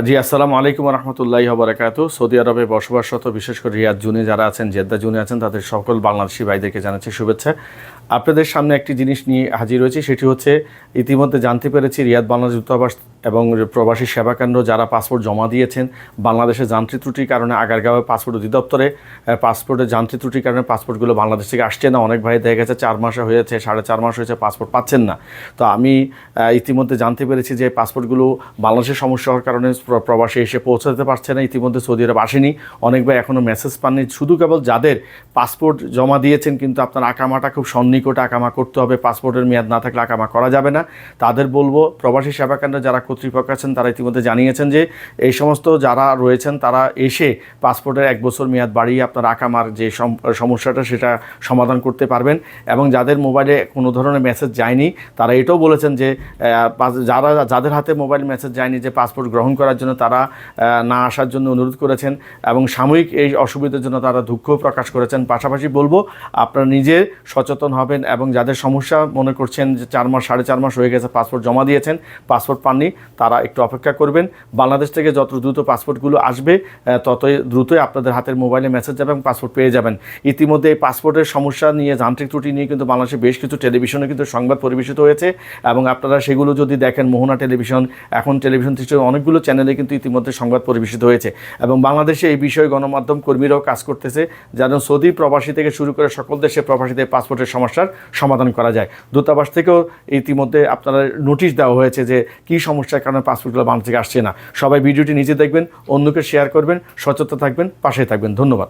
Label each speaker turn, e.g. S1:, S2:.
S1: জি, আসসালামু আলাইকুম রহমতুল্লাহি ওয়া বারাকাতুহু। সৌদি আরবে বসবাসরত বিশেষ করে রিয়াদ জুনে যারা আছেন, জেদ্দা জুনে আছেন, তাদের সকল বাংলাদেশি ভাইদেরকে জানাচ্ছি শুভেচ্ছা। আপনাদের সামনে একটি জিনিস নিয়ে হাজির হয়েছি, সেটি হচ্ছে ইতিমধ্যে জানতে পেরেছি রিয়াদ বাংলাদেশ দূতাবাস এবং প্রবাসী সেবা কেন্দ্র যারা পাসপোর্ট জমা দিয়েছেন, বাংলাদেশের যান্ত্রিক ত্রুটির কারণে আগারগাঁওয়ে পাসপোর্ট অধিদপ্তরে পাসপোর্টের যান্ত্রিক ত্রুটির কারণে পাসপোর্টগুলো বাংলাদেশ থেকে আসছে না। অনেক ভাই দেখা গেছে 4 মাস হয়েছে, 4.5 মাস হয়েছে, পাসপোর্ট পাচ্ছেন না। তো আমি ইতিমধ্যে জানতে পেরেছি যে পাসপোর্টগুলো বাংলাদেশের সমস্যা হওয়ার কারণে প্রবাসী এসে পৌঁছাতে পারছে না। ইতিমধ্যে সৌদি আরব আসেনি, অনেক ভাই এখনও মেসেজ পাননি। শুধু কেবল যাদের পাসপোর্ট জমা দিয়েছেন কিন্তু আপনার আকামাটা খুব সন্নিকটে আকামা করতে হবে, পাসপোর্টের মেয়াদ না থাকলে আকামা করা যাবে না, তাদের বলবো প্রবাসী সেবা কেন্দ্রে যারা কর্তৃপক্ষ আছেন তারা ইতিমধ্যে জানিয়েছেন যে এই সমস্ত যারা রয়েছেন তারা এসে পাসপোর্টের 1 বছর মেয়াদ বাড়িয়ে আপনার আকামার যে সমস্যাটা সেটা সমাধান করতে পারবেন। এবং যাদের মোবাইলে কোনো ধরনের মেসেজ যায়নি তারা এটাও বলেছেন যে যাদের হাতে মোবাইল মেসেজ যায়নি যে পাসপোর্ট গ্রহণ করার জন্য তারা না আসার জন্য অনুরোধ করেছেন এবং সাময়িক এই অসুবিধার জন্য তারা দুঃখ প্রকাশ করেছেন। পাশাপাশি বলবো আপনারা নিজে সচেতন হবেন এবং যাদের সমস্যা মনে করছেন যে 4 মাস 4.5 মাস হয়ে গেছে পাসপোর্ট জমা দিয়েছেন, পাসপোর্ট পাননি, তারা একটু অপেক্ষা করবেন। বাংলাদেশ থেকে যত দ্রুত পাসপোর্টগুলো আসবে ততই দ্রুতই আপনাদের হাতের মোবাইলে মেসেজ যাবে এবং পাসপোর্ট পেয়ে যাবেন। ইতিমধ্যে এই পাসপোর্টের সমস্যা নিয়ে, যান্ত্রিক ত্রুটি নিয়ে কিন্তু বাংলাদেশে বেশ কিছু টেলিভিশনে কিন্তু সংবাদ পরিবেশিত হয়েছে এবং আপনারা সেগুলো যদি দেখেন, মোহনা টেলিভিশন, এখন টেলিভিশন থেকে অনেকগুলো চ্যানেলে কিন্তু ইতিমধ্যে সংবাদ পরিবেশিত হয়েছে এবং বাংলাদেশে এই বিষয়ে গণমাধ্যম কর্মীরাও কাজ করতেছে যেন সৌদি প্রবাসী থেকে শুরু করে সকল দেশে প্রবাসীদের পাসপোর্টের সমস্যার সমাধান করা যায়। দূতাবাস থেকেও ইতিমধ্যে আপনারা নোটিশ দেওয়া হয়েছে যে কী সমস্যার কারণে পাসপোর্টগুলো বাংলাদেশ থেকে আসছে না। সবাই ভিডিওটি নিজে দেখবেন, অন্যকে শেয়ার করবেন, সচেতন থাকবেন, পাশে থাকবেন। ধন্যবাদ।